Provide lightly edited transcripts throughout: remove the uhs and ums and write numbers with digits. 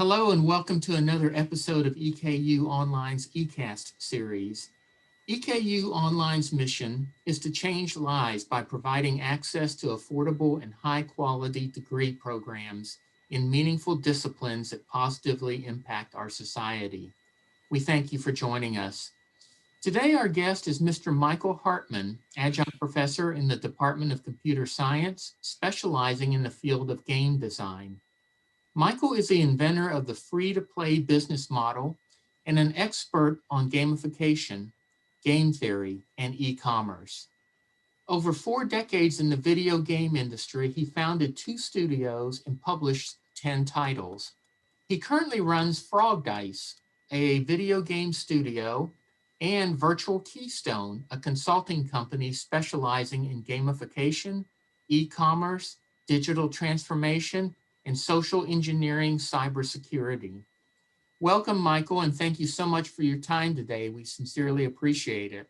Hello and welcome to another episode of EKU Online's eCast series. EKU Online's mission is to change lives by providing access to affordable and high-quality degree programs in meaningful disciplines that positively impact our society. We thank you for joining us. Today, our guest is Mr. Michael Hartman, adjunct professor in the Department of Computer Science, specializing in the field of game design. Michael is the inventor of the free-to-play business model and an expert on gamification, game theory, and e-commerce. Over 4 decades in the video game industry, he founded 2 studios and published 10 titles. He currently runs Frog Dice, a video game studio, and Virtual Keystone, a consulting company specializing in gamification, e-commerce, digital transformation, and social engineering cybersecurity. Welcome, Michael, and thank you so much for your time today. We sincerely appreciate it.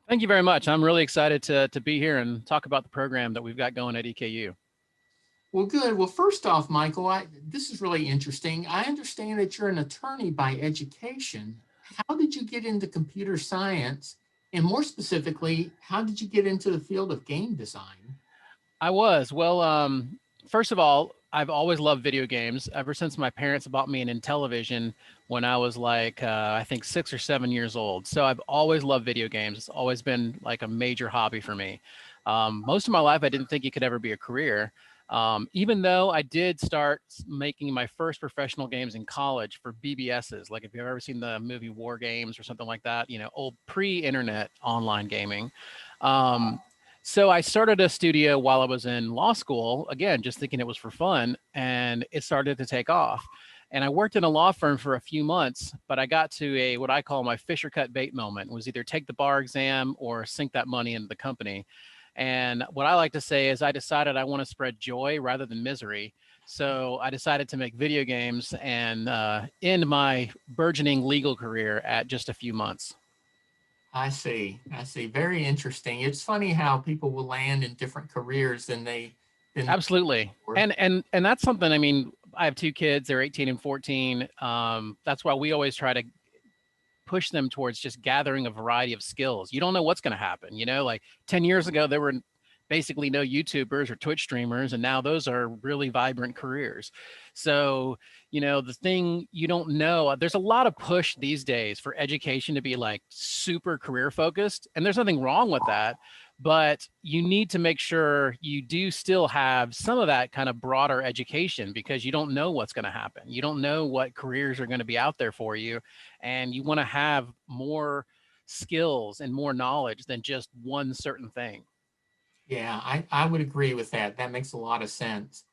Thank you very much. I'm really excited to be here and talk about the program that we've got going at EKU. Well, good. Well, first off, Michael, this is really interesting. I understand that you're an attorney by education. How did you get into computer science? And more specifically, how did you get into the field of game design? First of all, I've always loved video games ever since my parents bought me an Intellivision when I was like, I think 6 or 7 years old. So I've always loved video games. It's always been like a major hobby for me. Most of my life, I didn't think it could ever be a career. Even though I did start making my first professional games in college for BBSs, like if you've ever seen the movie War Games or something like that, old pre-internet online gaming. So I started a studio while I was in law school, again, just thinking it was for fun, and it started to take off. And I worked in a law firm for a few months, but I got to what I call my Fisher cut bait moment. It was either take the bar exam or sink that money into the company. And what I like to say is I decided I want to spread joy rather than misery. So I decided to make video games and end my burgeoning legal career at just a few months. I see. Very interesting. It's funny how people will land in different careers than Absolutely. And that's something, I mean, I have 2 kids, they're 18 and 14. That's why we always try to push them towards just gathering a variety of skills. You don't know what's going to happen. Like 10 years ago, there were basically no YouTubers or Twitch streamers, and now those are really vibrant careers. So, the thing you don't know, there's a lot of push these days for education to be like super career focused, and there's nothing wrong with that, but you need to make sure you do still have some of that kind of broader education, because you don't know what's going to happen. You don't know what careers are going to be out there for you, and you want to have more skills and more knowledge than just one certain thing. Yeah, I would agree with that. That makes a lot of sense.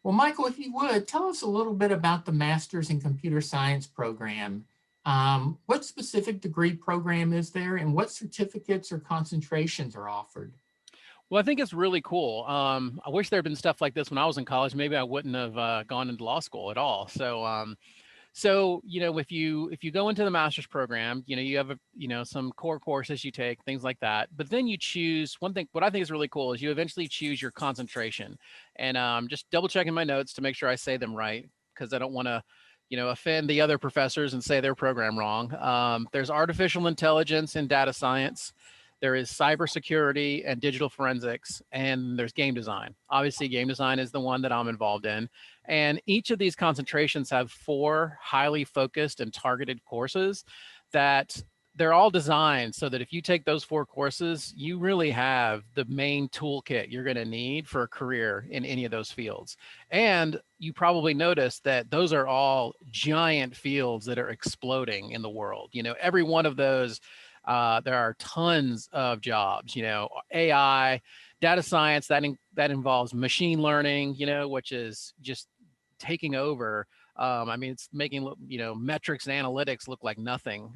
Well, Michael, if you would, tell us a little bit about the Masters in Computer Science program. What specific degree program is there, and what certificates or concentrations are offered? Well, I think it's really cool. I wish there had been stuff like this when I was in college. Maybe I wouldn't have gone into law school at all. So, if you go into the master's program, you have some core courses you take, things like that. But then you choose one thing. What I think is really cool is you eventually choose your concentration. And just double checking my notes to make sure I say them right, because I don't want to offend the other professors and say their program wrong. There's artificial intelligence and data science. There is cybersecurity and digital forensics, and there's game design. Obviously, game design is the one that I'm involved in. And each of these concentrations have 4 highly focused and targeted courses that they're all designed so that if you take those 4 courses, you really have the main toolkit you're going to need for a career in any of those fields. And you probably noticed that those are all giant fields that are exploding in the world. Every one of those, there are tons of jobs, AI, data science, that involves machine learning, which is just taking over. I mean, it's making, metrics and analytics look like nothing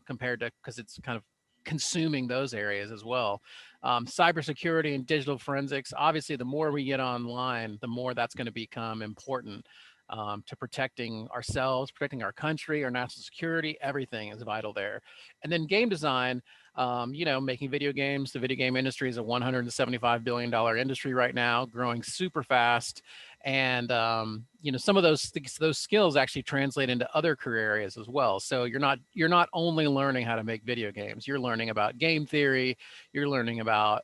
compared to, because it's kind of consuming those areas as well. Cybersecurity and digital forensics, obviously, the more we get online, the more that's going to become important to protecting ourselves, protecting our country, our national security. Everything is vital there. And then game design, making video games. The video game industry is a $175 billion industry right now, growing super fast. And some of those skills actually translate into other career areas as well. So you're not only learning how to make video games, you're learning about game theory, you're learning about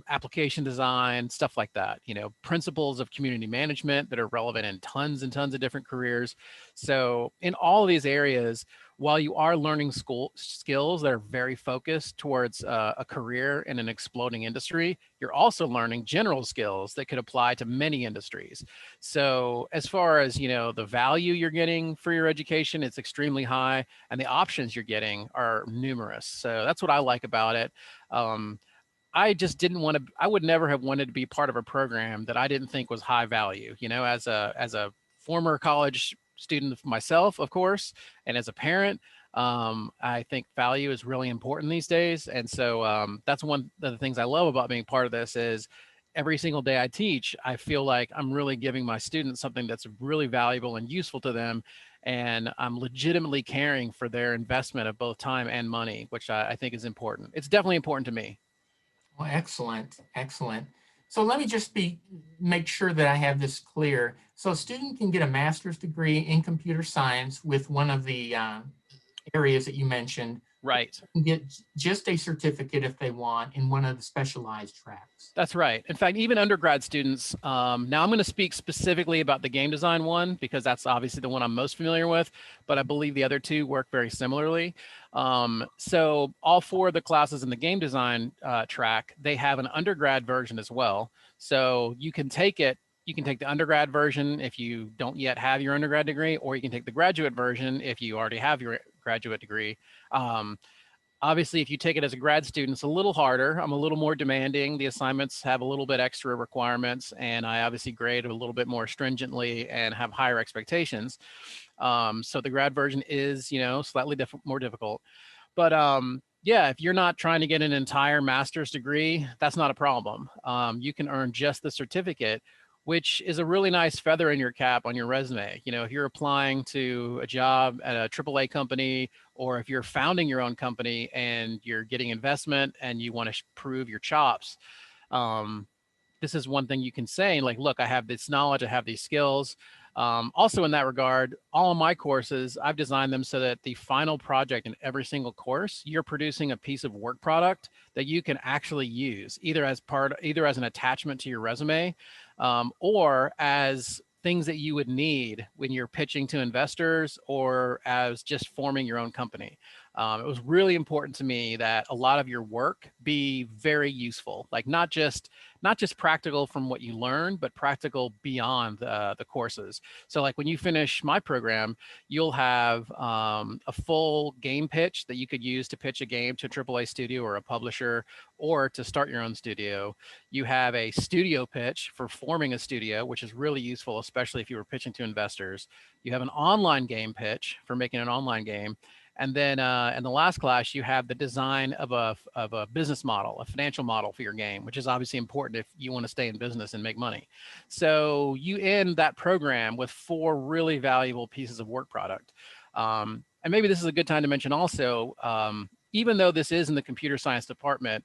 application design, stuff like that. Principles of community management that are relevant in tons and tons of different careers. So in all of these areas, while you are learning skills that are very focused towards a career in an exploding industry, you're also learning general skills that could apply to many industries. So as far as, the value you're getting for your education, it's extremely high, and the options you're getting are numerous. So that's what I like about it. I just didn't want to, I would never have wanted to be part of a program that I didn't think was high value, as a former college student myself, of course, and as a parent. I think value is really important these days. And so that's one of the things I love about being part of this is every single day I teach, I feel like I'm really giving my students something that's really valuable and useful to them. And I'm legitimately caring for their investment of both time and money, which I think is important. It's definitely important to me. Well, excellent, excellent. So let me just make sure that I have this clear. So a student can get a master's degree in computer science with one of the areas that you mentioned, Right. and get just a certificate if they want in one of the specialized tracks. That's right. In fact, even undergrad students, now I'm going to speak specifically about the game design one because that's obviously the one I'm most familiar with, but I believe the other two work very similarly. So all four of the classes in the game design track, they have an undergrad version as well. So you can take the undergrad version if you don't yet have your undergrad degree, or you can take the graduate version if you already have your graduate degree. Obviously, if you take it as a grad student, it's a little harder. I'm a little more demanding. The assignments have a little bit extra requirements, and I obviously grade a little bit more stringently and have higher expectations. So the grad version is, slightly more difficult. But yeah, if you're not trying to get an entire master's degree, that's not a problem. You can earn just the certificate, which is a really nice feather in your cap on your resume. If you're applying to a job at a AAA company, or if you're founding your own company and you're getting investment and you want to prove your chops, um, this is one thing you can say, like, look, I have this knowledge, I have these skills. Also in that regard, all of my courses, I've designed them so that the final project in every single course, you're producing a piece of work product that you can actually use either as an attachment to your resume, or as things that you would need when you're pitching to investors or as just forming your own company. It was really important to me that a lot of your work be very useful, like not just practical from what you learn, but practical beyond the courses. So like when you finish my program, you'll have a full game pitch that you could use to pitch a game to a AAA studio or a publisher, or to start your own studio. You have a studio pitch for forming a studio, which is really useful, especially if you were pitching to investors. You have an online game pitch for making an online game. And then in the last class, you have the design of a business model, a financial model for your game, which is obviously important if you want to stay in business and make money. So you end that program with 4 really valuable pieces of work product. And maybe this is a good time to mention also, even though this is in the computer science department,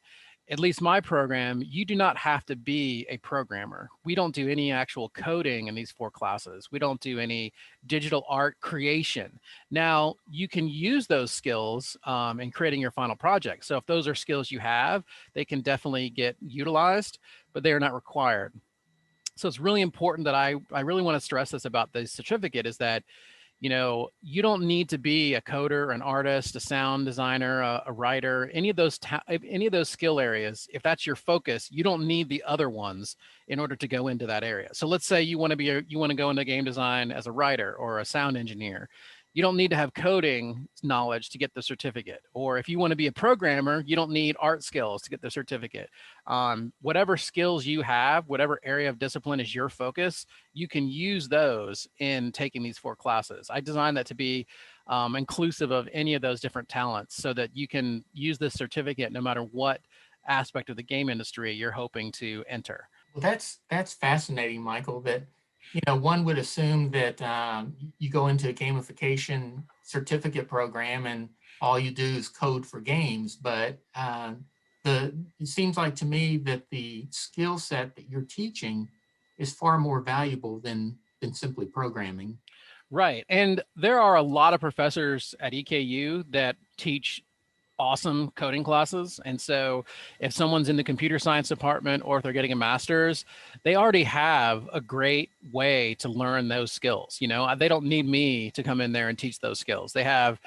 at least my program, you do not have to be a programmer. We don't do any actual coding in these 4 classes. We don't do any digital art creation. Now, you can use those skills in creating your final project. So if those are skills you have, they can definitely get utilized, but they are not required. So it's really important that I really want to stress this about the certificate is that you don't need to be a coder, an artist, a sound designer, a writer, any of those skill areas. If that's your focus, you don't need the other ones in order to go into that area. So let's say you want to go into game design as a writer or a sound engineer. You don't need to have coding knowledge to get the certificate. Or if you want to be a programmer, you don't need art skills to get the certificate. Whatever skills you have, whatever area of discipline is your focus, you can use those in taking these 4 classes. I designed that to be inclusive of any of those different talents so that you can use this certificate no matter what aspect of the game industry you're hoping to enter. Well, that's fascinating, Michael. That one would assume that you go into a gamification certificate program and all you do is code for games, but it seems like to me that the skill set that you're teaching is far more valuable than simply programming. Right. And there are a lot of professors at EKU that teach awesome coding classes. And so if someone's in the computer science department or if they're getting a master's, they already have a great way to learn those skills. They don't need me to come in there and teach those skills. They have,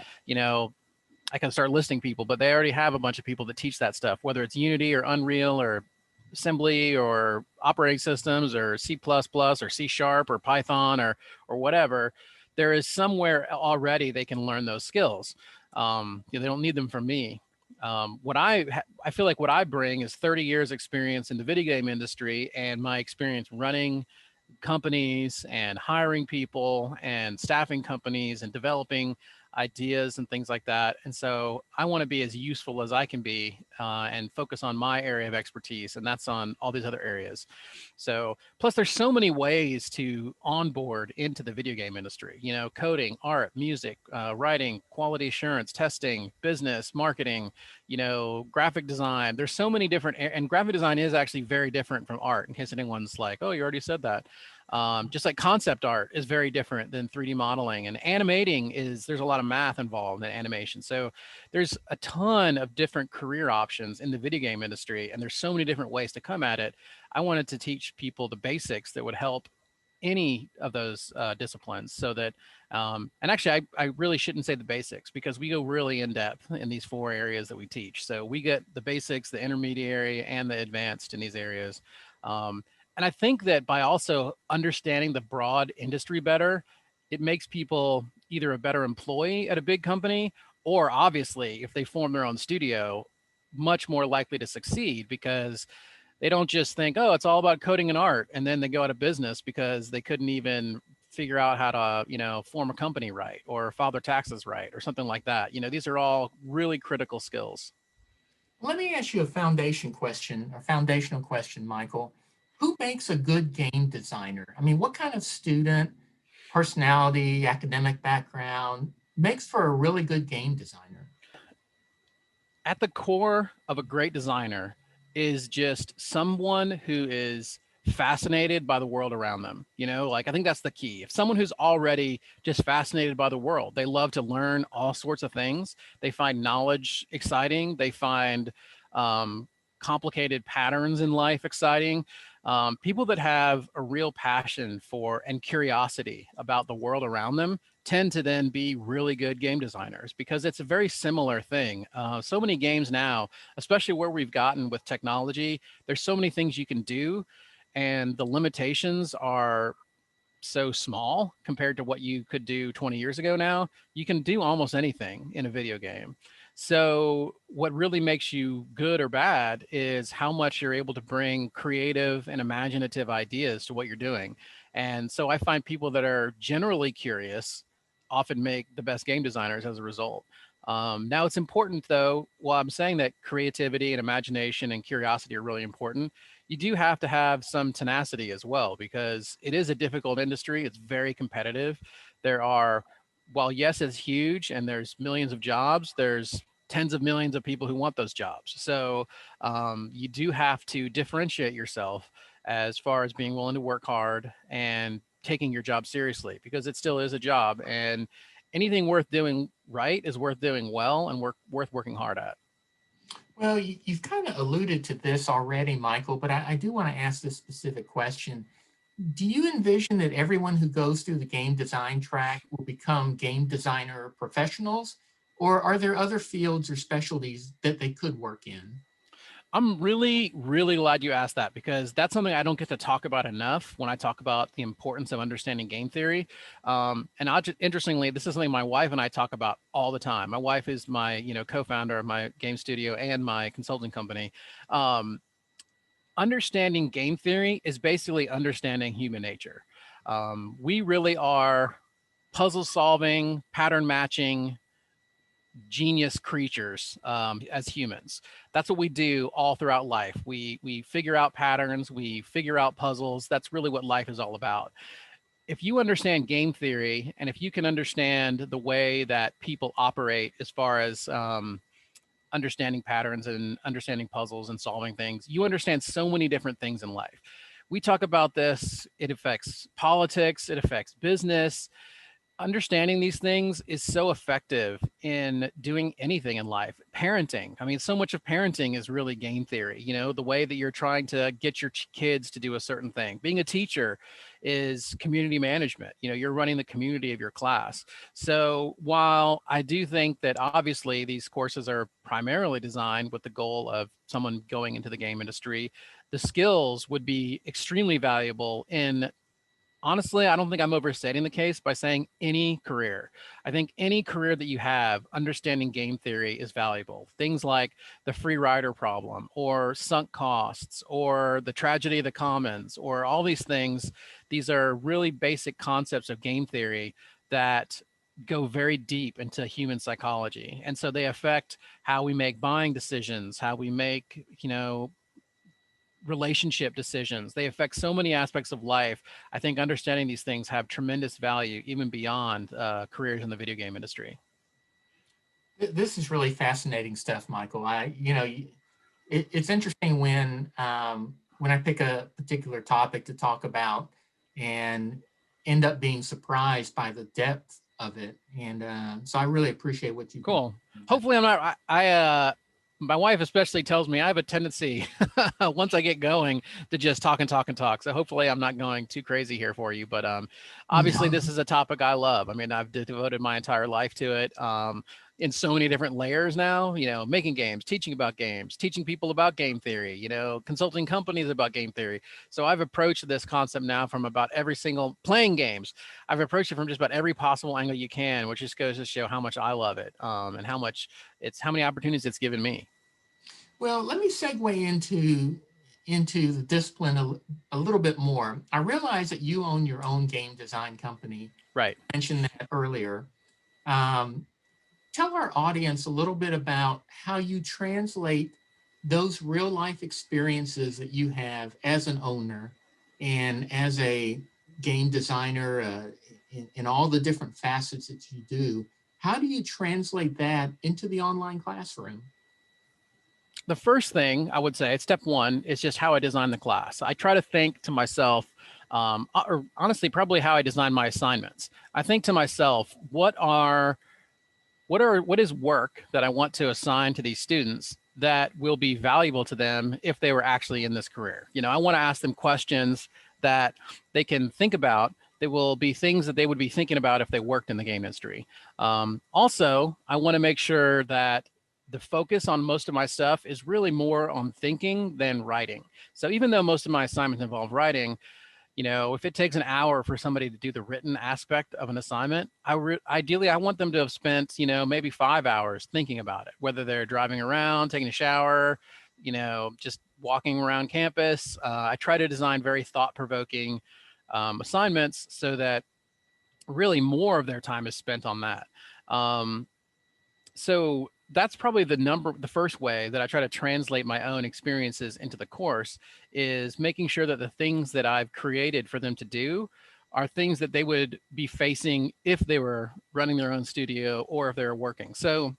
I can start listing people, but they already have a bunch of people that teach that stuff, whether it's Unity or Unreal or assembly or operating systems or C++ or C# or Python or whatever. There is somewhere already they can learn those skills. They don't need them from me. I feel like what I bring is 30 years experience in the video game industry and my experience running companies and hiring people and staffing companies and developing ideas and things like that. And so I want to be as useful as I can be and focus on my area of expertise, and that's on all these other areas. So plus there's so many ways to onboard into the video game industry, coding, art, music, writing, quality assurance, testing, business, marketing, graphic design. There's so many different, and graphic design is actually very different from art, in case anyone's like, oh, you already said that. Just like concept art is very different than 3D modeling, and animating there's a lot of math involved in animation. So there's a ton of different career options in the video game industry, and there's so many different ways to come at it. I wanted to teach people the basics that would help any of those disciplines so that, and actually I really shouldn't say the basics because we go really in depth in these 4 areas that we teach. So we get the basics, the intermediary, and the advanced in these areas. And I think that by also understanding the broad industry better, it makes people either a better employee at a big company, or obviously if they form their own studio, much more likely to succeed because they don't just think, oh, it's all about coding and art, and then they go out of business because they couldn't even figure out how to, form a company right or file their taxes right or something like that. These are all really critical skills. Let me ask you a foundational question, Michael. Who makes a good game designer? I mean, what kind of student, personality, academic background makes for a really good game designer? At the core of a great designer is just someone who is fascinated by the world around them. Like I think that's the key. If someone who's already just fascinated by the world, they love to learn all sorts of things. They find knowledge exciting. They find complicated patterns in life exciting. People that have a real passion for and curiosity about the world around them tend to then be really good game designers because it's a very similar thing. So many games now, especially where we've gotten with technology, there's so many things you can do, and the limitations are so small compared to what you could do 20 years ago. Now you can do almost anything in a video game. So what really makes you good or bad is how much you're able to bring creative and imaginative ideas to what you're doing. And so I find people that are generally curious often make the best game designers as a result. Now it's important though, while I'm saying that creativity and imagination and curiosity are really important, you do have to have some tenacity as well, because it is a difficult industry. It's very competitive. There are, while yes, it's huge and there's millions of jobs, there's tens of millions of people who want those jobs. So you do have to differentiate yourself as far as being willing to work hard and taking your job seriously, because it still is a job, and anything worth doing right is worth doing well and worth working hard at. Well, you've kind of alluded to this already, Michael, but I do want to ask this specific question. Do you envision that everyone who goes through the game design track will become game designer professionals, or are there other fields or specialties that they could work in? I'm really, really glad you asked that, because that's something I don't get to talk about enough when I talk about the importance of understanding game theory. Interestingly, this is something my wife and I talk about all the time. My wife is my, co-founder of my game studio and my consulting company. Understanding game theory is basically understanding human nature. We really are puzzle solving, pattern matching, genius creatures as humans. That's what we do all throughout life. We figure out patterns, we figure out puzzles. That's really what life is all about. If you understand game theory, and if you can understand the way that people operate as far as understanding patterns and understanding puzzles and solving things, you understand so many different things in life. We talk about this. It affects politics. It affects business. Understanding these things is so effective in doing anything in life. Parenting. I mean, so much of parenting is really game theory. You know, the way that you're trying to get your kids to do a certain thing. Being a teacher is community management. You know, you're running the community of your class. So while I do think that obviously these courses are primarily designed with the goal of someone going into the game industry, the skills would be extremely valuable in, honestly, I don't think I'm overstating the case by saying any career. I think any career that you have, understanding game theory is valuable. Things like the free rider problem or sunk costs or the tragedy of the commons or all these things. These are really basic concepts of game theory that go very deep into human psychology. And so they affect how we make buying decisions, how we make, relationship decisions. They affect so many aspects of life. I think understanding these things have tremendous value, even beyond careers in the video game industry. This is really fascinating stuff, Michael. It's interesting when I pick a particular topic to talk about and end up being surprised by the depth of it. And so I really appreciate what you've been Cool. doing. Hopefully I'm not, my wife especially tells me I have a tendency once I get going to just talk and talk and talk. So hopefully I'm not going too crazy here for you, but obviously No. this is a topic I love. I mean, I've devoted my entire life to it. In so many different layers now, making games, teaching about games, teaching people about game theory, consulting companies about game theory. So I've approached this concept now from about every single playing games. I've approached it from just about every possible angle you can, which just goes to show how much I love it, and how many opportunities it's given me. Well, let me segue into the discipline a little bit more. I realize that you own your own game design company. Right. I mentioned that earlier. Tell our audience a little bit about how you translate those real life experiences that you have as an owner and as a game designer, in all the different facets that you do. How do you translate that into the online classroom? The first thing I would say, step one, is just how I design the class. I try to think to myself, or honestly, probably how I design my assignments. I think to myself, what is work that I want to assign to these students that will be valuable to them if they were actually in this career? I want to ask them questions that they can think about, that will be things that they would be thinking about if they worked in the game industry. Also, I want to make sure that the focus on most of my stuff is really more on thinking than writing. So even though most of my assignments involve writing, if it takes an hour for somebody to do the written aspect of an assignment, ideally I want them to have spent, maybe 5 hours thinking about it, whether they're driving around, taking a shower, just walking around campus. I try to design very thought-provoking assignments so that really more of their time is spent on that. So that's probably the first way that I try to translate my own experiences into the course, is making sure that the things that I've created for them to do are things that they would be facing if they were running their own studio or if they were working. So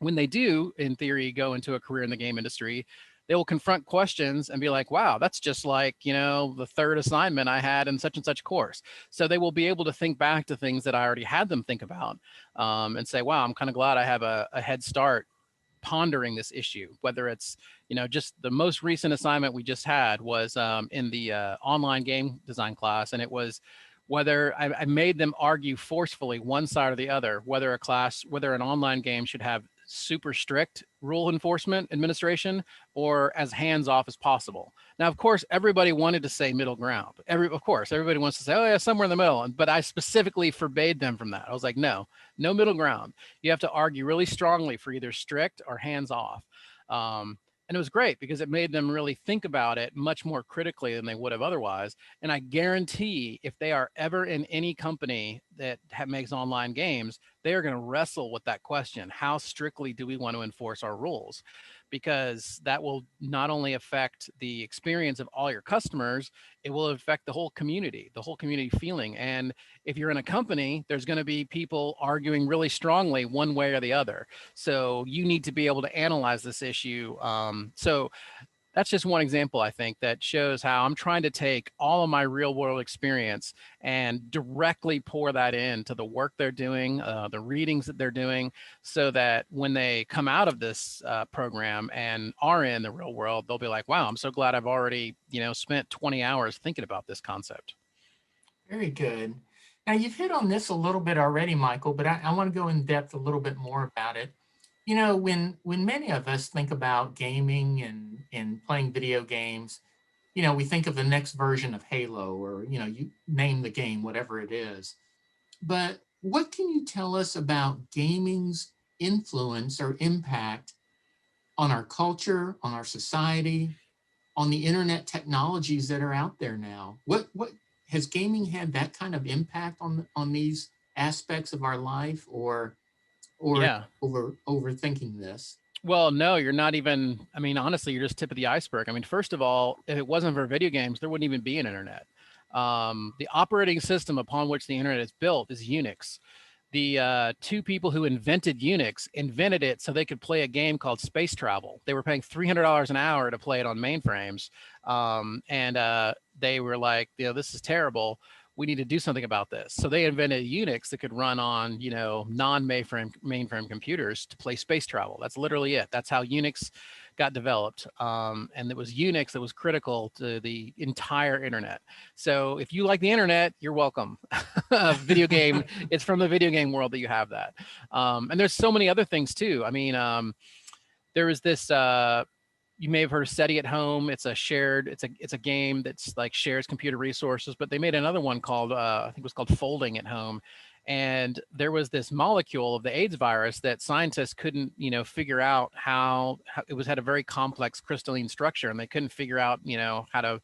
when they do, in theory, go into a career in the game industry, they will confront questions and be like, wow, that's just like, the third assignment I had in such and such course. So they will be able to think back to things that I already had them think about, and say, wow, I'm kind of glad I have a head start pondering this issue. Whether it's, just the most recent assignment we just had was in the online game design class. And it was whether I made them argue forcefully one side or the other, whether an online game should have super strict rule enforcement administration or as hands off as possible. Now, of course, everybody wanted to say middle ground. Of course, everybody wants to say, oh yeah, somewhere in the middle. But I specifically forbade them from that. I was like, no middle ground. You have to argue really strongly for either strict or hands off. And it was great because it made them really think about it much more critically than they would have otherwise. And I guarantee if they are ever in any company that makes online games, they are going to wrestle with that question. How strictly do we want to enforce our rules? Because that will not only affect the experience of all your customers, it will affect the whole community feeling. And if you're in a company, there's going to be people arguing really strongly one way or the other. So you need to be able to analyze this issue. So that's just one example, I think, that shows how I'm trying to take all of my real world experience and directly pour that into the work they're doing, the readings that they're doing, so that when they come out of this program and are in the real world, they'll be like, wow, I'm so glad I've already, spent 20 hours thinking about this concept. Very good. Now, you've hit on this a little bit already, Michael, but I want to go in depth a little bit more about it. When many of us think about gaming and playing video games, we think of the next version of Halo, or, you name the game, whatever it is. But what can you tell us about gaming's influence or impact on our culture, on our society, on the internet technologies that are out there now? What has gaming had that kind of impact on these aspects of our life, or Yeah. overthinking this? Well, no, you're not even, I mean, honestly, you're just tip of the iceberg. I mean, first of all, if it wasn't for video games, there wouldn't even be an internet. The operating system upon which the internet is built is Unix. The two people who invented Unix invented it so they could play a game called Space Travel. They were paying $300 an hour to play it on mainframes. And they were like, this is terrible. We need to do something about this. So they invented Unix that could run on, non-mainframe computers to play Space Travel. That's literally it. That's how Unix got developed. And it was Unix that was critical to the entire internet. So if you like the internet, you're welcome. Video game, it's from the video game world that you have that. And there's so many other things too. I mean, there was this, you may have heard of SETI at Home. It's a game that's like shares computer resources, but they made another one called, I think it was called Folding at Home. And there was this molecule of the AIDS virus that scientists couldn't, figure out how it had a very complex crystalline structure, and they couldn't figure out, how to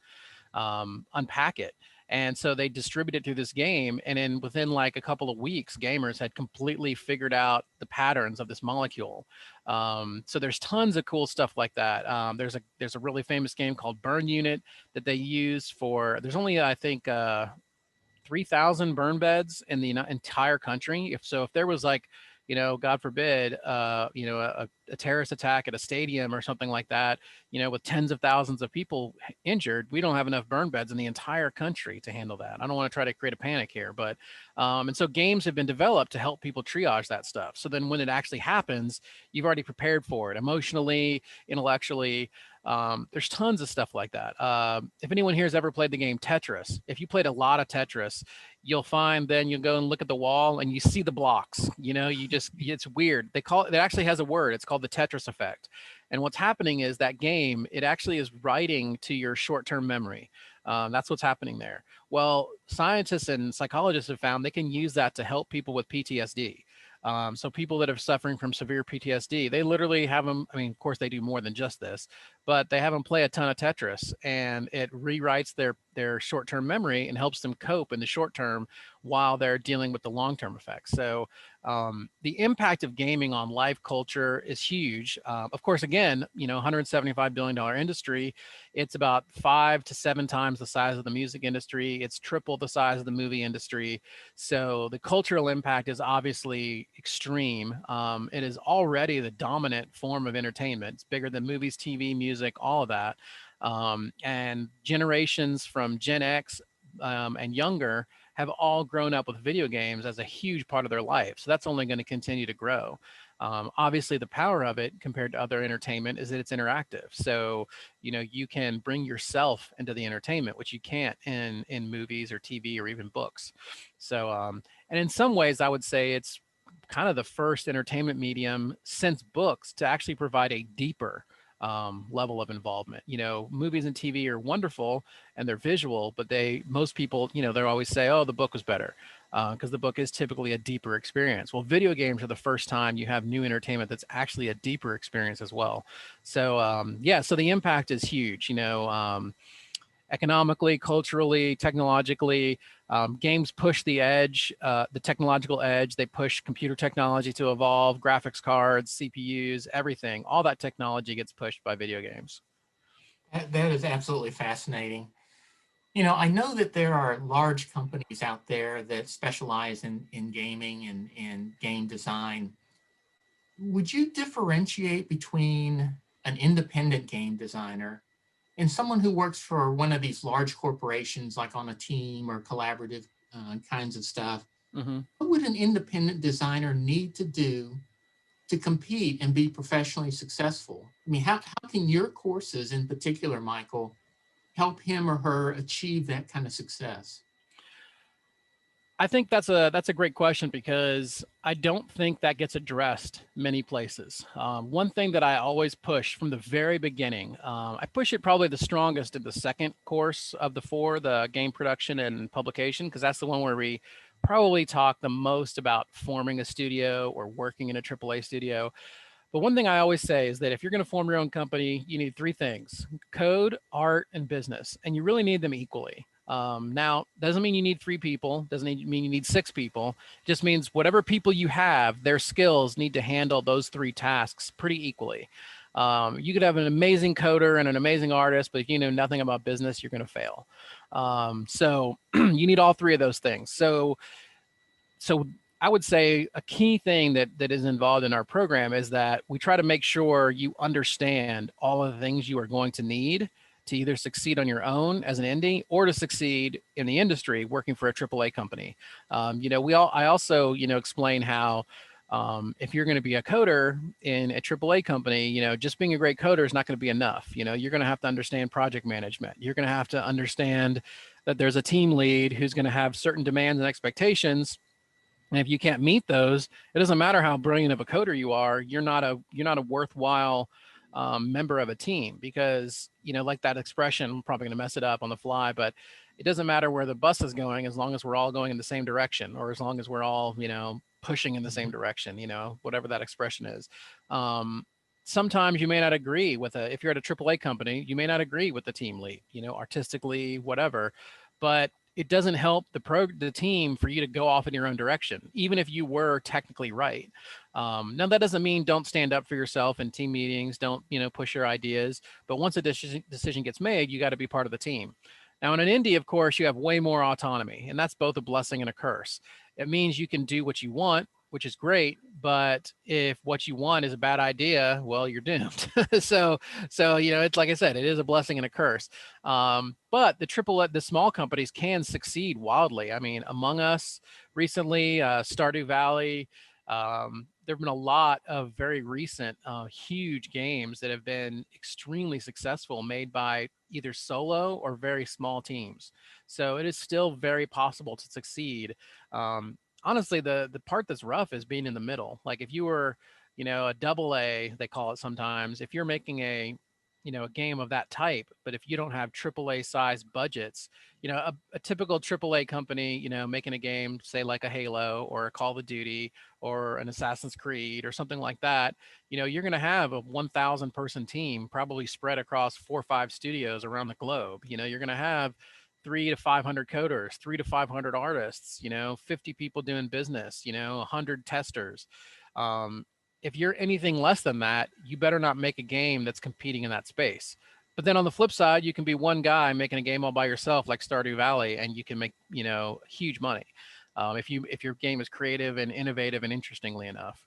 unpack it. And so they distributed it through this game, and then within like a couple of weeks, gamers had completely figured out the patterns of this molecule. So there's tons of cool stuff like that. There's a really famous game called Burn Unit that they use for. There's only, I think, 3,000 burn beds in the entire country. If there was like, God forbid, a terrorist attack at a stadium or something like that, with tens of thousands of people injured, we don't have enough burn beds in the entire country to handle that. I don't want to try to create a panic here, but, and so games have been developed to help people triage that stuff. So then when it actually happens, you've already prepared for it emotionally, intellectually. There's tons of stuff like that. If anyone here has ever played the game Tetris, if you played a lot of Tetris, you'll find then you go and look at the wall and you see the blocks. It's weird. It actually has a word. It's called the Tetris effect. And what's happening is that game, it actually is writing to your short-term memory. That's what's happening there. Well, scientists and psychologists have found they can use that to help people with PTSD. So people that are suffering from severe PTSD, they literally have them. I mean, of course, they do more than just this, but they have them play a ton of Tetris, and it rewrites their short-term memory and helps them cope in the short term while they're dealing with the long-term effects. So the impact of gaming on life culture is huge. Of course, again, $175 billion industry. It's about 5 to 7 times the size of the music industry. It's triple the size of the movie industry. So the cultural impact is obviously extreme. It is already the dominant form of entertainment. It's bigger than movies, TV, music, all of that. And generations from Gen X and younger have all grown up with video games as a huge part of their life. So that's only going to continue to grow. Obviously, the power of it compared to other entertainment is that it's interactive. So, you can bring yourself into the entertainment, which you can't in movies or TV or even books. So, and in some ways, I would say it's kind of the first entertainment medium since books to actually provide a deeper level of involvement. Movies and TV are wonderful and they're visual, but most people, they always say, oh, the book was better because the book is typically a deeper experience. Well, video games are the first time you have new entertainment that's actually a deeper experience as well. So so the impact is huge. Economically, culturally, technologically. Games push the edge, the technological edge. They push computer technology to evolve, graphics cards, CPUs, everything. All that technology gets pushed by video games. That is absolutely fascinating. I know that there are large companies out there that specialize in gaming and game design. Would you differentiate between an independent game designer and someone who works for one of these large corporations, like on a team or collaborative kinds of stuff, Hmm. what would an independent designer need to do to compete and be professionally successful? I mean, how can your courses in particular, Michael, help him or her achieve that kind of success? I think that's a great question because I don't think that gets addressed many places. One thing that I always push from the very beginning, I push it probably the strongest in the second course of the four, the game production and publication, because that's the one where we probably talk the most about forming a studio or working in a AAA studio. But one thing I always say is that if you're going to form your own company, you need three things: code, art, and business. And you really need them equally. Now, doesn't mean you need three people, doesn't mean you need six people. It just means whatever people you have, their skills need to handle those three tasks pretty equally. You could have an amazing coder and an amazing artist, but if you know nothing about business, you're going to fail. So you need all three of those things. So I would say a key thing that is involved in our program is that we try to make sure you understand all of the things you are going to need to either succeed on your own as an indie or to succeed in the industry working for a AAA company. I also, explain how if you're going to be a coder in a AAA company, just being a great coder is not going to be enough. You're going to have to understand project management. You're going to have to understand that there's a team lead who's going to have certain demands and expectations, and if you can't meet those, it doesn't matter how brilliant of a coder you are. You're not a worthwhile member of a team, because like that expression, I'm probably going to mess it up on the fly, but it doesn't matter where the bus is going as long as we're all going in the same direction, or as long as we're all pushing in the same direction. Whatever that expression is. Sometimes you may not agree with if you're at a AAA company, you may not agree with the team lead, artistically, whatever, but it doesn't help the team for you to go off in your own direction, even if you were technically right. Now that doesn't mean don't stand up for yourself in team meetings, don't push your ideas. But once a decision gets made, you got to be part of the team. Now in an indie, of course, you have way more autonomy, and that's both a blessing and a curse. It means you can do what you want, which is great, but if what you want is a bad idea, well, you're doomed. so it's like I said, it is a blessing and a curse. But the small companies can succeed wildly. I mean, Among Us recently, Stardew Valley. There have been a lot of very recent huge games that have been extremely successful, made by either solo or very small teams. So it is still very possible to succeed. Honestly, the part that's rough is being in the middle. Like if you were, a double A, they call it sometimes, if you're making a game of that type, but if you don't have triple A size budgets, a typical triple A company, making a game, say like a Halo or a Call of Duty or an Assassin's Creed or something like that, you're going to have a 1,000 person team probably spread across 4 or 5 studios around the globe. You're going to have 300 to 500 coders, 300 to 500 artists, 50 people doing business, 100 testers. If you're anything less than that, you better not make a game that's competing in that space. But then on the flip side, you can be one guy making a game all by yourself, like Stardew Valley, and you can make huge money if your game is creative and innovative and interestingly enough.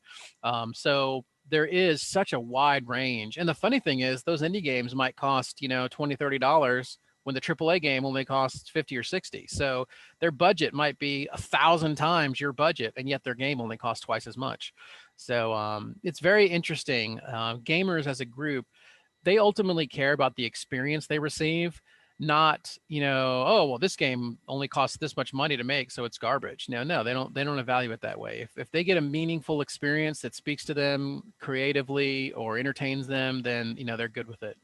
So there is such a wide range, and the funny thing is, those indie games might cost $20, $30 when the AAA game only costs 50 or 60. So their budget might be 1,000 times your budget, and yet their game only costs twice as much. So it's very interesting. Gamers as a group, they ultimately care about the experience they receive, not, oh, well, this game only costs this much money to make, so it's garbage. No, they don't evaluate it that way. If they get a meaningful experience that speaks to them creatively or entertains them, then, they're good with it.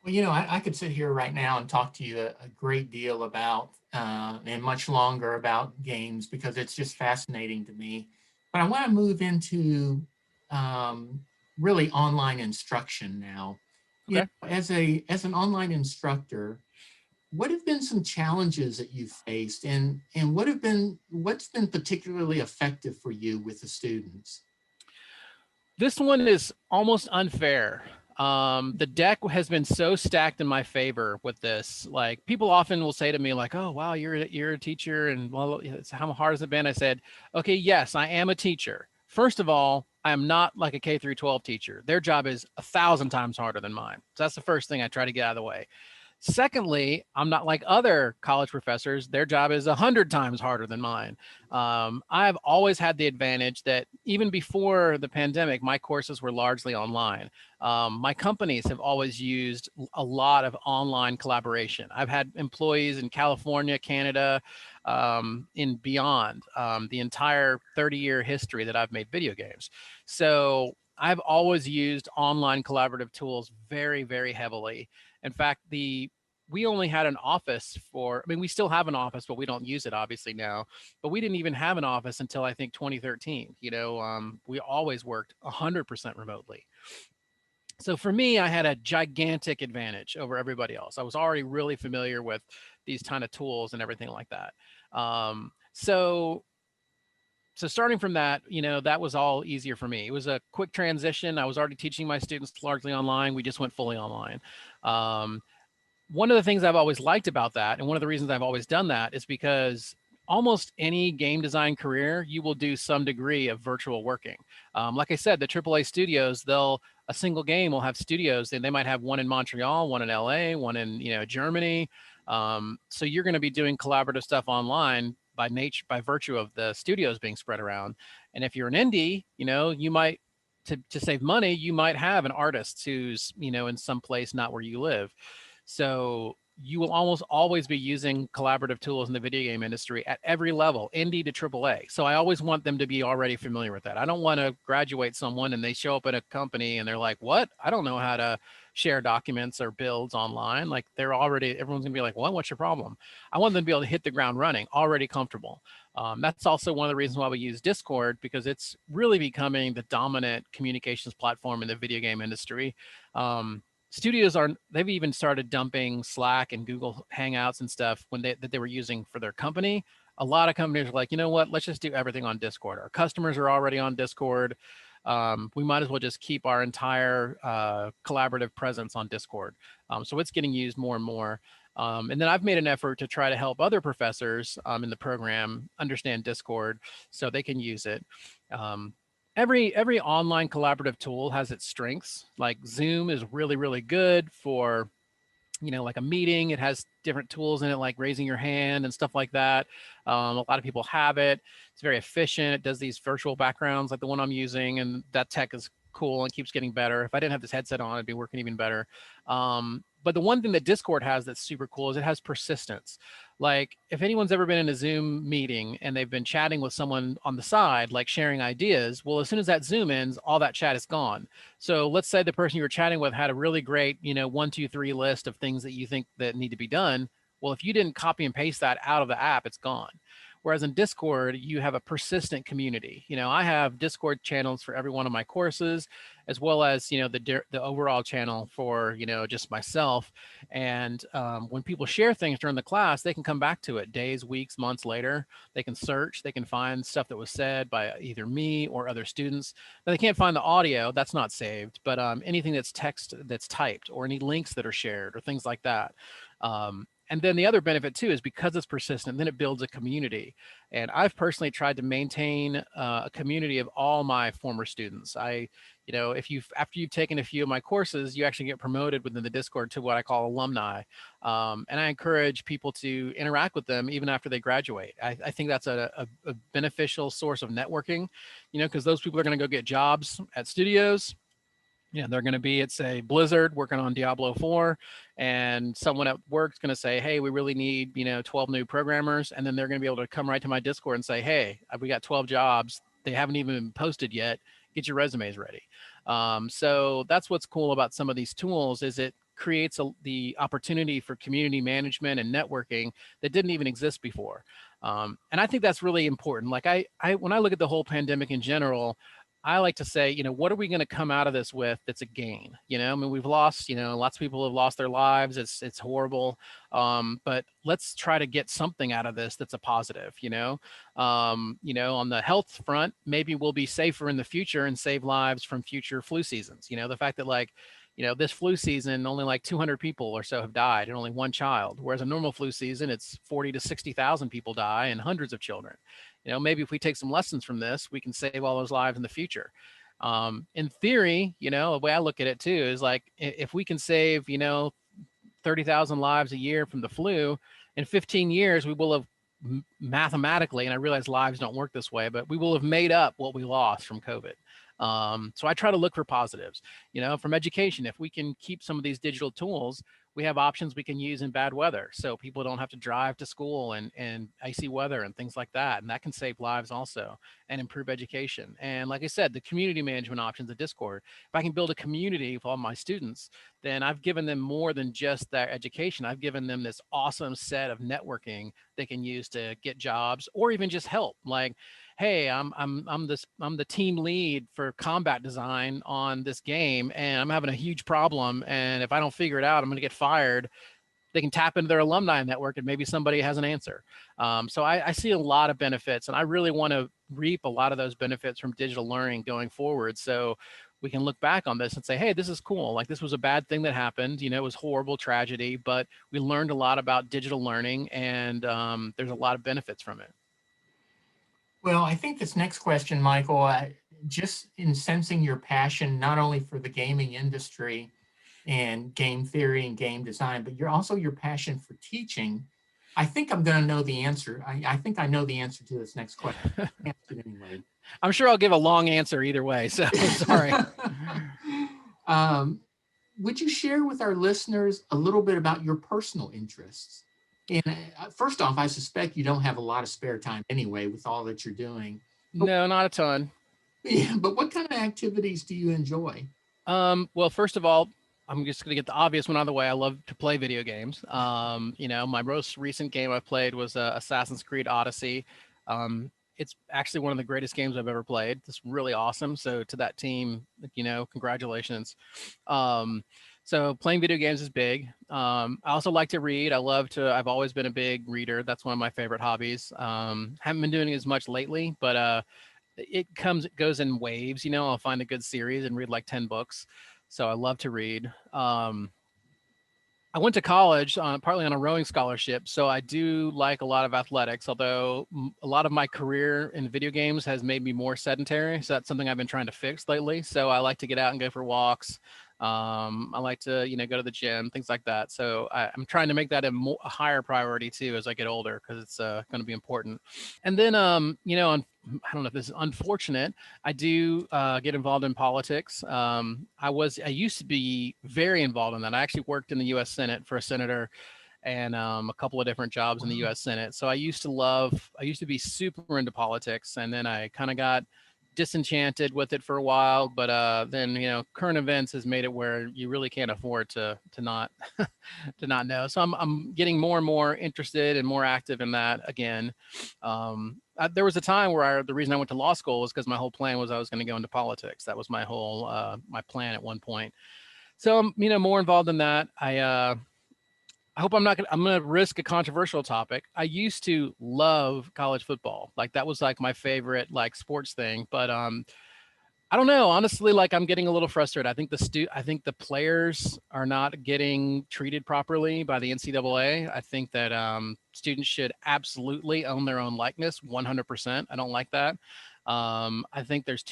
Well, I could sit here right now and talk to you a great deal about, and much longer about games, because it's just fascinating to me. But I want to move into um, really online instruction now. Okay. As an online instructor, what have been some challenges that you've faced, and what's been particularly effective for you with the students? This one is almost unfair. The deck has been so stacked in my favor with this. Like, people often will say to me, like, "Oh, wow, you're a teacher, and well, how hard has it been?" I said, "Okay, yes, I am a teacher. first of all, I am not like a K through 12 teacher. Their job is 1,000 times harder than mine. So that's the first thing I try to get out of the way. Secondly, I'm not like other college professors. Their job is 100 times harder than mine. I've always had the advantage that even before the pandemic, my courses were largely online. My companies have always used a lot of online collaboration. I've had employees in California, Canada, in beyond the entire 30-year history that I've made video games. So I've always used online collaborative tools very, very heavily. In fact, we only had an office for, I mean, we still have an office, but we don't use it obviously now. But we didn't even have an office until I think 2013. We always worked 100% remotely. So for me, I had a gigantic advantage over everybody else. I was already really familiar with these kind of tools and everything like that. So starting from that, that was all easier for me. It was a quick transition. I was already teaching my students largely online. We just went fully online. One of the things I've always liked about that, and one of the reasons I've always done that, is because almost any game design career, you will do some degree of virtual working. Like I said, the AAA studios, a single game will have studios, and they might have one in Montreal, one in LA, one in Germany. So you're going to be doing collaborative stuff online by virtue of the studios being spread around. And if you're an indie, you might to save money, you might have an artist who's in some place not where you live. So you will almost always be using collaborative tools in the video game industry at every level, indie to AAA. So I always want them to be already familiar with that. I don't want to graduate someone and they show up at a company and they're like, what? I don't know how to share documents or builds online. Like everyone's gonna be like, what? What's your problem? I want them to be able to hit the ground running, already comfortable. That's also one of the reasons why we use Discord, because it's really becoming the dominant communications platform in the video game industry. Studios they've even started dumping Slack and Google Hangouts and stuff that they were using for their company. A lot of companies are like, you know what, let's just do everything on Discord. Our customers are already on Discord. We might as well just keep our entire collaborative presence on Discord. So it's getting used more and more. And then I've made an effort to try to help other professors in the program understand Discord so they can use it. Every online collaborative tool has its strengths. Like Zoom is really, really good for, like a meeting. It has different tools in it, like raising your hand and stuff like that. A lot of people have it. It's very efficient. It does these virtual backgrounds like the one I'm using, and that tech is cool and keeps getting better. If I didn't have this headset on, it'd be working even better. But the one thing that Discord has that's super cool is it has persistence. Like if anyone's ever been in a Zoom meeting and they've been chatting with someone on the side, like sharing ideas, well, as soon as that Zoom ends, all that chat is gone. So let's say the person you were chatting with had a really great, 1, 2, 3 list of things that you think that need to be done. Well, if you didn't copy and paste that out of the app, it's gone. Whereas in Discord, you have a persistent community. I have Discord channels for every one of my courses, as well as, the overall channel for, just myself. And when people share things during the class, they can come back to it days, weeks, months later. They can search, they can find stuff that was said by either me or other students. Now, they can't find the audio, that's not saved, but anything that's text that's typed, or any links that are shared or things like that. And then the other benefit too is because it's persistent, then it builds a community. And I've personally tried to maintain a community of all my former students. After you've taken a few of my courses, you actually get promoted within the Discord to what I call alumni. And I encourage people to interact with them even after they graduate. I think that's a beneficial source of networking, because those people are going to go get jobs at studios. They're going to be at, say, Blizzard working on Diablo 4, and someone at work's going to say, hey, we really need, 12 new programmers. And then they're going to be able to come right to my Discord and say, hey, we got 12 jobs. They haven't even been posted yet. Get your resumes ready. So that's what's cool about some of these tools is it creates the opportunity for community management and networking that didn't even exist before. And I think that's really important. Like when I look at the whole pandemic in general, I like to say, what are we going to come out of this with that's a gain? We've lost, lots of people have lost their lives. It's horrible. But let's try to get something out of this that's a positive, on the health front, maybe we'll be safer in the future and save lives from future flu seasons. The fact that this flu season, only like 200 people or so have died and only one child. Whereas a normal flu season, it's 40 to 60,000 people die and hundreds of children. Maybe if we take some lessons from this, we can save all those lives in the future. In theory, the way I look at it too is like if we can save, 30,000 lives a year from the flu, in 15 years, we will have mathematically, and I realize lives don't work this way, but we will have made up what we lost from COVID. So I try to look for positives, from education. If we can keep some of these digital tools, we have options we can use in bad weather. So people don't have to drive to school and icy weather and things like that. And that can save lives also and improve education. And like I said, the community management options of Discord, if I can build a community for all my students, then I've given them more than just their education. I've given them this awesome set of networking they can use to get jobs or even just help. Like, hey, I'm the team lead for combat design on this game, and I'm having a huge problem. And if I don't figure it out, I'm going to get fired. They can tap into their alumni network, and maybe somebody has an answer. So I see a lot of benefits, and I really want to reap a lot of those benefits from digital learning going forward. So we can look back on this and say, hey, this is cool. Like this was a bad thing that happened. It was horrible tragedy, but we learned a lot about digital learning, and there's a lot of benefits from it. Well, I think this next question, Michael, just in sensing your passion, not only for the gaming industry and game theory and game design, but your passion for teaching. I think I'm going to know the answer. I think I know the answer to this next question. Anyway. I'm sure I'll give a long answer either way, so sorry. Would you share with our listeners a little bit about your personal interests? And first off, I suspect you don't have a lot of spare time anyway with all that you're doing. No, not a ton. Yeah, but what kind of activities do you enjoy? Well, first of all, I'm just going to get the obvious one out of the way. I love to play video games. My most recent game I played was Assassin's Creed Odyssey. It's actually one of the greatest games I've ever played. It's really awesome. So to that team, congratulations. So playing video games is big. I also like to read. I've always been a big reader. That's one of my favorite hobbies. Haven't been doing it as much lately, but it goes in waves. I'll find a good series and read like 10 books. So I love to read. I went to college partly on a rowing scholarship, so I do like a lot of athletics, although a lot of my career in video games has made me more sedentary. So that's something I've been trying to fix lately. So I like to get out and go for walks. I like to, go to the gym, things like that. So I'm trying to make that a higher priority too as I get older, because it's going to be important. And then, I don't know if this is unfortunate, I do get involved in politics. I used to be very involved in that. I actually worked in the U.S. Senate for a senator and a couple of different jobs in the U.S. Senate. So I used to be super into politics, and then I kind of got disenchanted with it for a while, but then current events has made it where you really can't afford to not to not know. So I'm getting more and more interested and more active in that again. There was a time where the reason I went to law school was because my whole plan was I was going to go into politics. That was my whole my plan at one point. So I'm more involved in that. I hope I'm going to risk a controversial topic. I used to love college football. Like that was like my favorite like sports thing, but I don't know, honestly, like I'm getting a little frustrated. I think the players are not getting treated properly by the NCAA. I think that students should absolutely own their own likeness 100%. I don't like that. I think there's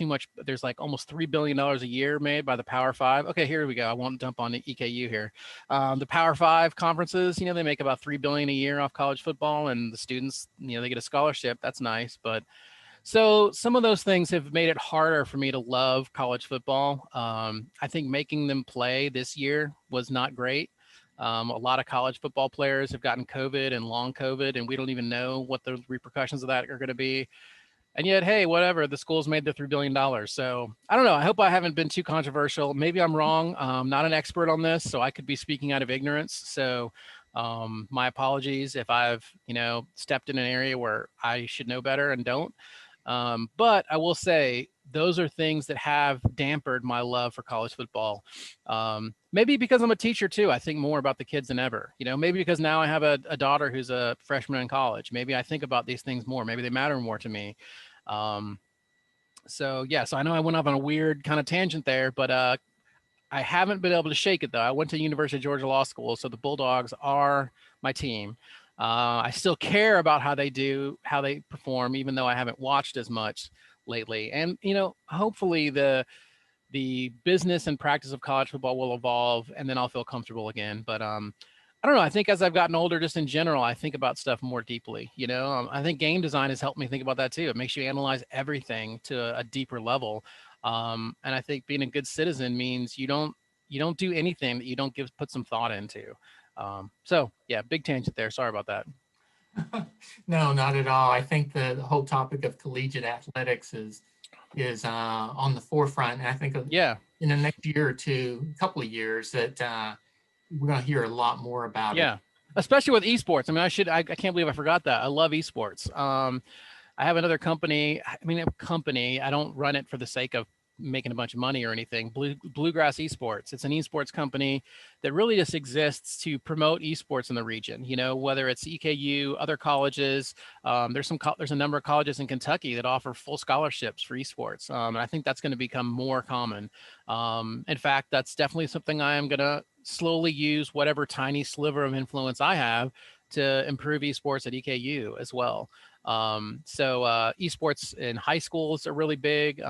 like almost $3 billion a year made by the Power Five. Okay, here we go. I won't dump on the EKU here. The Power Five conferences, they make about $3 billion a year off college football, and the students, they get a scholarship. That's nice. But so some of those things have made it harder for me to love college football. I think making them play this year was not great. A lot of college football players have gotten COVID and long COVID, and we don't even know what the repercussions of that are going to be. And yet, hey, whatever, the school's made the $3 billion. So I don't know. I hope I haven't been too controversial. Maybe I'm wrong. I'm not an expert on this, so I could be speaking out of ignorance. So my apologies if I've, stepped in an area where I should know better and don't. But I will say those are things that have dampened my love for college football. Maybe because I'm a teacher too. I think more about the kids than ever, maybe because now I have a daughter who's a freshman in college. Maybe I think about these things more. Maybe they matter more to me. So I know I went off on a weird kind of tangent there, but I haven't been able to shake it though. I went to University of Georgia Law School, so the Bulldogs are my team. I still care about how they do, how they perform, even though I haven't watched as much lately. And hopefully the business and practice of college football will evolve, and then I'll feel comfortable again. But I don't know. I think as I've gotten older, just in general, I think about stuff more deeply. I think game design has helped me think about that too. It makes you analyze everything to a deeper level. And I think being a good citizen means you don't do anything that you don't put some thought into. So yeah, big tangent there. Sorry about that. No, not at all. I think the whole topic of collegiate athletics is on the forefront. And I think Yeah. in the next year or two, a couple of years, that we're going to hear a lot more about it. Yeah. Especially with esports. I mean, I can't believe I forgot that. I love esports. I have another company. I don't run it for the sake of making a bunch of money or anything. Bluegrass Esports. It's an esports company that really just exists to promote esports in the region. Whether it's EKU, other colleges. There's a number of colleges in Kentucky that offer full scholarships for esports, and I think that's going to become more common. In fact, that's definitely something I am going to slowly use whatever tiny sliver of influence I have to improve esports at EKU as well. So esports in high schools are really big.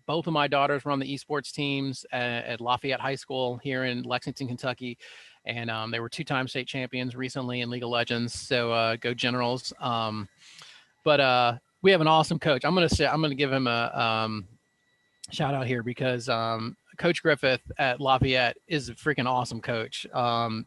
Both of my daughters were on the esports teams at Lafayette High School here in Lexington, Kentucky. And they were two-time state champions recently in League of Legends. So go Generals. But we have an awesome coach. I'm going to give him a shout out here because Coach Griffith at Lafayette is a freaking awesome coach.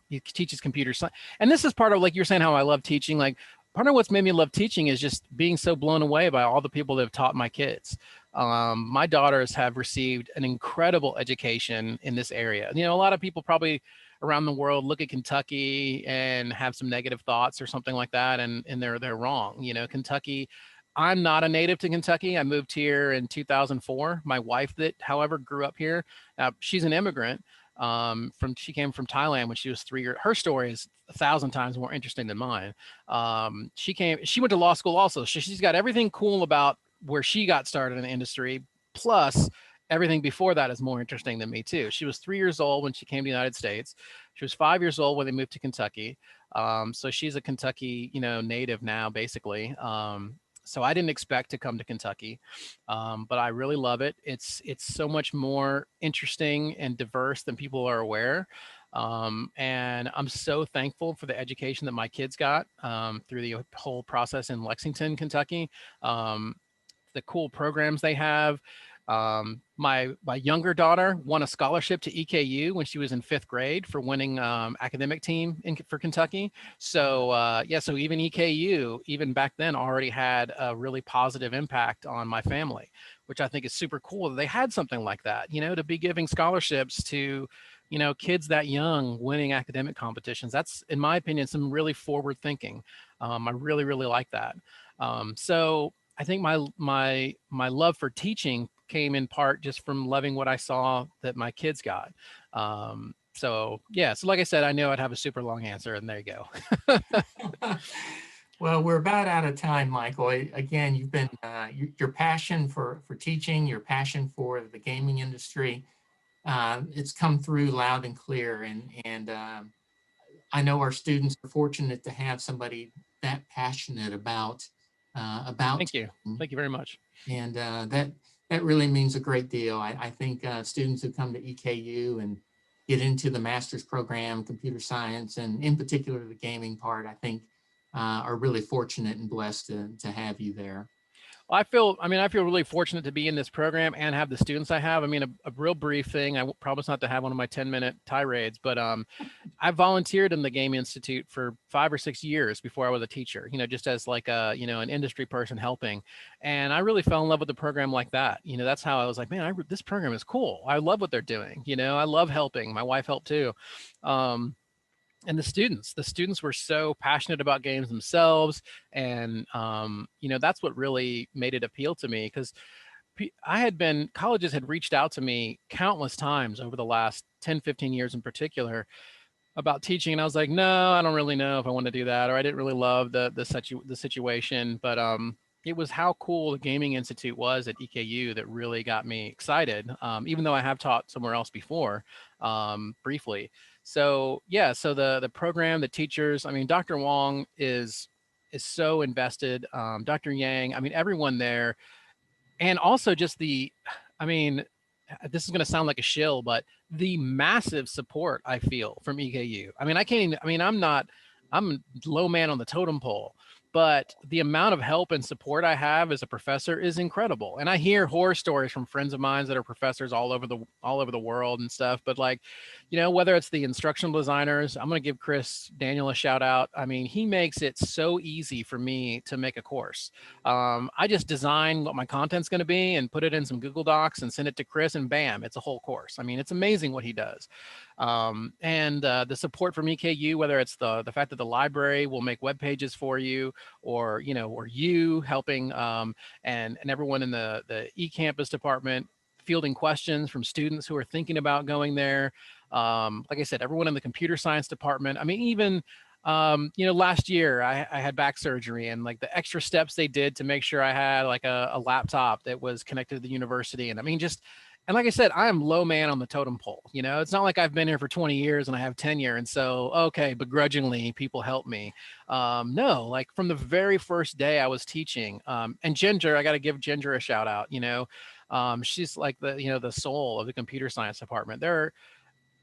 He teaches computer science. And this is part of, like you're saying, how I love teaching. Like, part of what's made me love teaching is just being so blown away by all the people that have taught my kids. My daughters have received an incredible education in this area. A lot of people probably around the world look at Kentucky and have some negative thoughts or something like that, and they're wrong. Kentucky. I'm not a native to Kentucky. I moved here in 2004. My wife, that, however, grew up here. She's an immigrant. She came from Thailand when she was 3 years. Her story is 1,000 times more interesting than mine. She went to law school also. She's got everything cool about where she got started in the industry. Plus, everything before that is more interesting than me too. She was 3 years old when she came to the United States. She was 5 years old when they moved to Kentucky. So she's a Kentucky, native now, basically. So I didn't expect to come to Kentucky, but I really love it. It's so much more interesting and diverse than people are aware. And I'm so thankful for the education that my kids got through the whole process in Lexington, Kentucky. The cool programs they have. My younger daughter won a scholarship to EKU when she was in 5th grade for winning academic team for Kentucky. So so even EKU, even back then, already had a really positive impact on my family, which I think is super cool that they had something like that, to be giving scholarships to, kids that young winning academic competitions. That's, in my opinion, some really forward thinking. I really, really like that. So I think my love for teaching came in part just from loving what I saw that my kids got. So like I said, I knew I'd have a super long answer, and there you go. Well, we're about out of time, Michael. Again, you've been your passion for teaching, your passion for the gaming industry, it's come through loud and clear. And I know our students are fortunate to have somebody that passionate about Thank you. teaching. Thank you very much. And that really means a great deal. I think students who come to EKU and get into the master's program, computer science, and in particular the gaming part, I think are really fortunate and blessed to have you there. I feel really fortunate to be in this program and have the students I have. I mean, a real brief thing. I promise not to have one of my 10-minute tirades, but I volunteered in the Game Institute for 5 or 6 years before I was a teacher, just as like a, an industry person helping. And I really fell in love with the program like that. That's how I was like, man, this program is cool. I love what they're doing. I love helping. My wife helped too. And the students were so passionate about games themselves. And, that's what really made it appeal to me, because colleges had reached out to me countless times over the last 10, 15 years in particular about teaching. And I was like, no, I don't really know if I want to do that. Or I didn't really love the situation. But it was how cool the Gaming Institute was at EKU that really got me excited, even though I have taught somewhere else before, briefly. So yeah, so the program, the teachers, I mean, Dr. Wong is so invested. Dr. Yang, I mean, everyone there, and also just I mean, this is going to sound like a shill, but the massive support I feel from EKU. I mean, I can't even, I mean, I'm low man on the totem pole, but the amount of help and support I have as a professor is incredible. And I hear horror stories from friends of mine that are professors all over the world and stuff. But like, you know, whether it's the instructional designers, I'm going to give Chris Daniel a shout out. I mean, he makes it so easy for me to make a course. I just design what my content's going to be and put it in some Google Docs and send it to Chris, and bam, it's a whole course. I mean, it's amazing what he does. And the support from EKU, whether it's the fact that the library will make web pages for you, or you know, or you helping and everyone in the eCampus department fielding questions from students who are thinking about going there. Like I said, everyone in the computer science department. I mean, even you know, last year I had back surgery, and like the extra steps they did to make sure I had like a laptop that was connected to the university. And I mean, just, and like I said, I am low man on the totem pole. You know, it's not like I've been here for 20 years and I have tenure. And so, okay, begrudgingly people help me. No, like from the very first day I was teaching, and Ginger, I got to give Ginger a shout out, you know, she's like the, you know, the soul of the computer science department.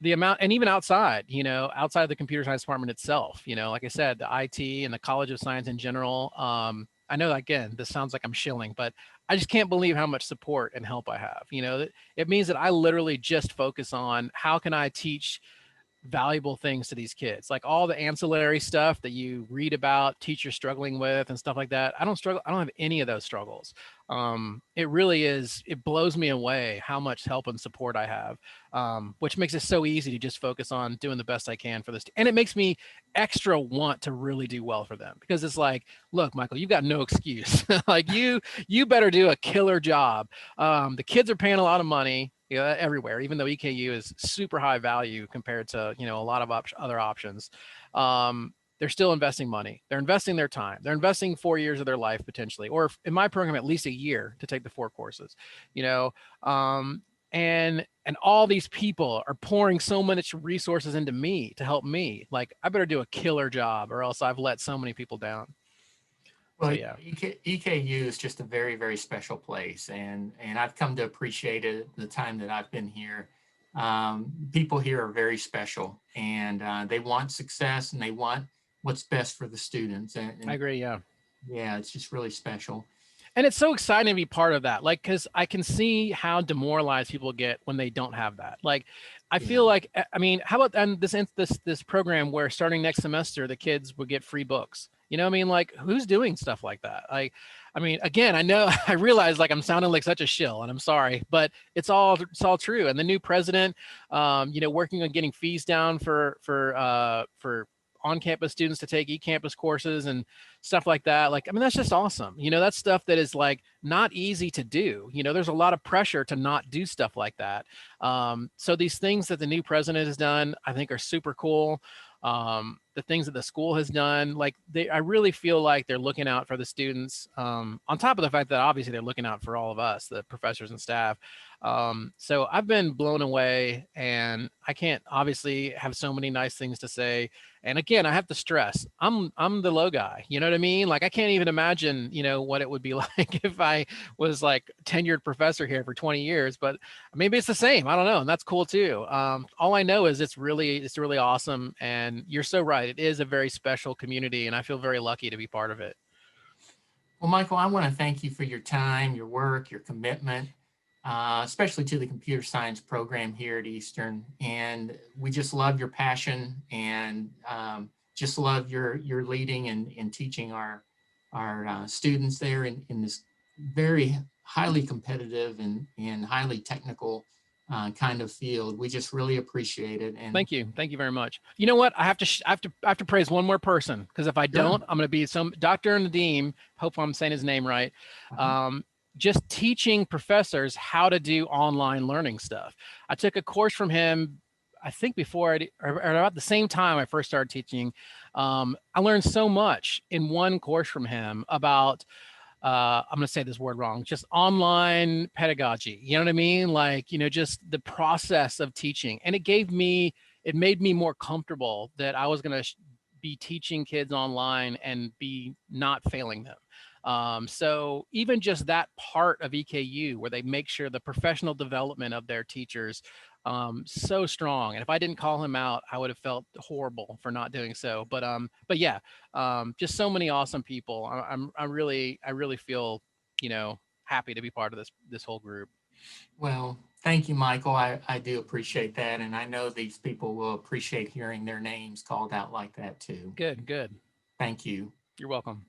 The amount, and even outside, you know, outside of the computer science department itself, you know, like I said, the IT and the College of Science in general. I know, again, this sounds like I'm shilling, but I just can't believe how much support and help I have. You know, it means that I literally just focus on how can I teach valuable things to these kids, like all the ancillary stuff that you read about teachers struggling with and stuff like that. I don't struggle. I don't have any of those struggles. It really is, it blows me away how much help and support I have, which makes it so easy to just focus on doing the best I can for this. And it makes me extra want to really do well for them, because it's like, look, Michael, you've got no excuse. Like you better do a killer job. The kids are paying a lot of money, you know, everywhere, even though EKU is super high value compared to, you know, a lot of other options. They're still investing money. They're investing their time. They're investing 4 years of their life potentially, or in my program, at least a year to take the 4 courses, you know, and all these people are pouring so much resources into me to help me. Like, I better do a killer job, or else I've let so many people down. So Well, yeah. EKU is just a very, very special place, and I've come to appreciate it the time that I've been here. People here are very special, and they want success, and they want what's best for the students. I And agree. Yeah. yeah, it's just really special. And it's so exciting to be part of that. Like, cause I can see how demoralized people get when they don't have that. Like, I Yeah. feel like, I mean, how about and this program where starting next semester, the kids would get free books? You know what I mean? Like, who's doing stuff like that? Like, I mean, again, I know I realize like I'm sounding like such a shill, and I'm sorry, but it's all true. And the new president, you know, working on getting fees down for on-campus students to take eCampus courses and stuff like that. Like, I mean, that's just awesome. You know, that's stuff that is like not easy to do. You know, there's a lot of pressure to not do stuff like that. So these things that the new president has done, I think, are super cool. The things that the school has done, like I really feel like they're looking out for the students, on top of the fact that obviously they're looking out for all of us, the professors and staff. So I've been blown away, and I can't obviously have so many nice things to say. And again, I have to stress, I'm the low guy. You know what I mean? Like, I can't even imagine, you know, what it would be like if I was like tenured professor here for 20 years. But maybe it's the same. I don't know, and that's cool too. All I know is it's really awesome. And you're so right. It is a very special community, and I feel very lucky to be part of it. Well, Michael, I want to thank you for your time, your work, your commitment, especially to the computer science program here at Eastern. And we just love your passion, and just love your leading and teaching our students there in this very highly competitive and highly technical kind of field. We just really appreciate it. And Thank you very much. You know what? I have to praise one more person, because if I sure. don't, I'm going to be some Dr. Nadeem. Hope I'm saying his name right. Uh-huh. Just teaching professors how to do online learning stuff. I took a course from him, I think before or about the same time I first started teaching. I learned so much in one course from him about I'm going to say this word wrong, just online pedagogy. You know what I mean? Like, just the process of teaching. And it made me more comfortable that I was going to be teaching kids online and be not failing them. So even just that part of EKU where they make sure the professional development of their teachers so strong. And if I didn't call him out, I would have felt horrible for not doing so. But yeah, just so many awesome people. I really feel, happy to be part of this whole group. Well, thank you, Michael. I do appreciate that. And I know these people will appreciate hearing their names called out like that too. Good. Thank you. You're welcome.